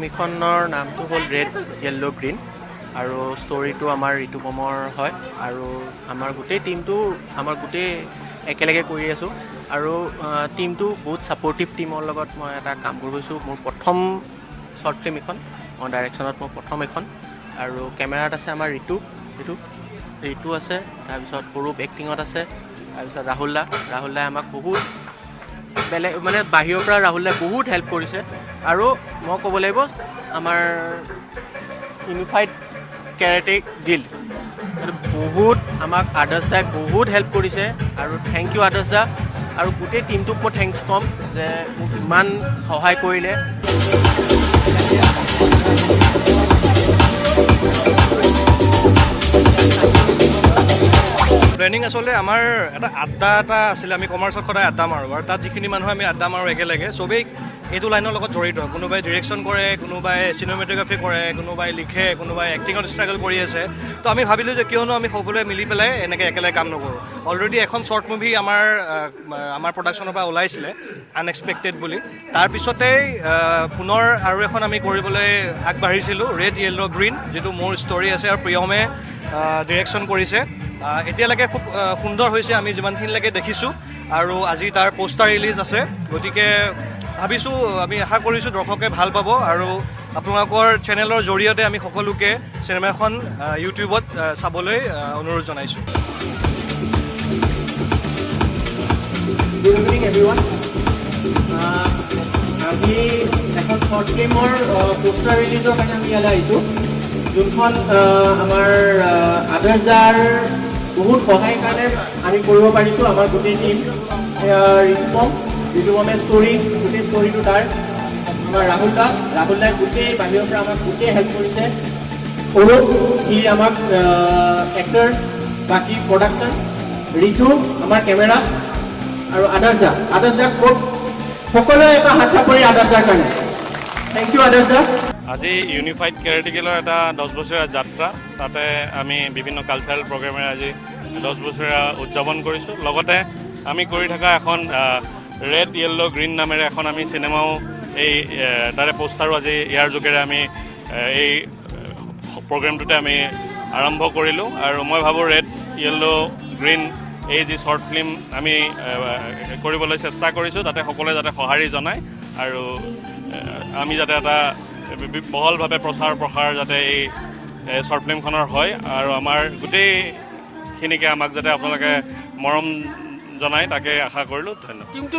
মুভিখনৰ নামটো হ'ল red yellow green আৰু ষ্টৰিটো আমাৰ ঋতুপমৰ হয় আৰু আমাৰ গোটেই টিমটো একেলগে কৰি আছোঁ আৰু টিমটো বহুত ছাপৰ্টিভ টিমৰ লগত মই এটা কাম কৰি গৈছোঁ। মোৰ প্ৰথম শ্বৰ্ট ফিল্ম এখন মোৰ ডাইৰেকশ্যনত মোৰ প্ৰথম এখন আৰু কেমেৰাত আছে আমাৰ ঋতু আছে, তাৰপিছত সৰুপ এক্টিঙত আছে, তাৰপিছত ৰাহুল দাই আমাক বহুত বেলেগ মানে বাহিৰৰ পৰা ৰাহুল দাই বহুত হেল্প কৰিছে আৰু মই ক'ব লাগিব আমাৰ ইউনিফাইড কেৰাটে গিল্ড বহুত আমাক আদৰ্শ দাই বহুত হেল্প কৰিছে আৰু থেংক ইউ আদৰ্শ দা আৰু গোটেই টিমটোক মই থেংকছ ক'ম যে মোক ইমান সহায় কৰিলে। প্লেনিং আচলতে আমাৰ এটা আড্ডা আছিলে, আমি কমাৰ্চত সদায় আড্ডা মাৰোঁ আৰু তাত যিখিনি মানুহ আমি আড্ডা মাৰোঁ একেলগে চবেই এইটো লাইনৰ লগত জড়িত। কোনোবাই ডিৰেকশ্যন কৰে, কোনোবাই চিনেমেটোগ্ৰাফী কৰে, কোনোবাই লিখে, কোনোবাই এক্টিঙত ষ্ট্ৰাগল কৰি আছে। তো আমি ভাবিলোঁ যে কিয়নো আমি সকলোৱে মিলি পেলাই এনেকৈ একেলগে কাম নকৰোঁ। অলৰেডি এখন শ্বৰ্ট মুভি আমাৰ প্ৰডাকশ্যনৰ পৰা ওলাইছিলে আনএক্সপেক্টেড বুলি। তাৰপিছতেই পুনৰ আৰু এখন আমি কৰিবলৈ আগবাঢ়িছিলোঁ ৰেড য়েল্লো গ্ৰীণ, যিটো মোৰ ষ্টৰি আছে আৰু প্ৰিয়মে ডিৰেকশ্যন কৰিছে। এতিয়ালৈকে খুব সুন্দৰ হৈছে আমি যিমানখিনিলৈকে দেখিছোঁ আৰু আজি তাৰ পোষ্টাৰ ৰিলিজ আছে। গতিকে ভাবিছোঁ, আমি আশা কৰিছোঁ দৰ্শকে ভাল পাব আৰু আপোনালোকৰ চেনেলৰ জৰিয়তে আমি সকলোকে চিনেমাখন ইউটিউবত চাবলৈ অনুৰোধ জনাইছোঁ। Good evening everyone. আমি এখন শ্বৰ্ট ফিল্মৰ পোষ্টাৰ ৰিলিজৰ কাৰণে আমি ইয়ালৈ আহিছোঁ, যোনখন আমাৰ আদৰ্শ দাৰ বহুত সহায়ৰ কাৰণে আমি কৰিব পাৰিছোঁ। আমাৰ গোটেই টিম ঋতুপমে গোটেই ষ্টৰিটো তাৰ, আমাৰ ৰাহুল দাই গোটেই বাহিৰৰ পৰা আমাক গোটেই হেল্প কৰিছে। সৌৰভ সি আমাক এক্টৰ, বাকী প্ৰডাকশ্যন, ঋতু আমাৰ কেমেৰা আৰু আদৰ্শ দাক সকলোৱে এটা হাত চাপৰি আদৰ্শ দাৰ কাৰণে থেংক ইউ আদৰ্শ দা। আজি ইউনিফাইড কেৰাটিকেলৰ এটা 10 বছৰীয়া যাত্ৰা, তাতে আমি বিভিন্ন কালচাৰেল প্ৰগ্ৰেমেৰে আজি 10 বছৰীয়া উদযাপন কৰিছোঁ। লগতে আমি কৰি থকা এখন ৰেড য়েল্লো গ্ৰীণ নামেৰে এখন আমি চিনেমাও তাৰে পোষ্টাৰো আজি ইয়াৰ যোগেৰে আমি এই প্ৰগ্ৰেমটোতে আমি আৰম্ভ কৰিলোঁ আৰু মই ভাবোঁ ৰেড য়েল্লো গ্ৰীণ এই যি শ্বৰ্ট ফিল্ম আমি কৰিবলৈ চেষ্টা কৰিছোঁ তাতে সকলোৱে যাতে সঁহাৰি জনায় আৰু আমি যাতে এটা বহলভাৱে প্ৰসাৰ যাতে এই শ্বৰ্ট ফিল্মখনৰ হয় আৰু আমাৰ গোটেইখিনিকে আমাক যাতে আপোনালোকে মৰম জনায় তাকে আশা কৰিলোঁ। ধন্যবাদ।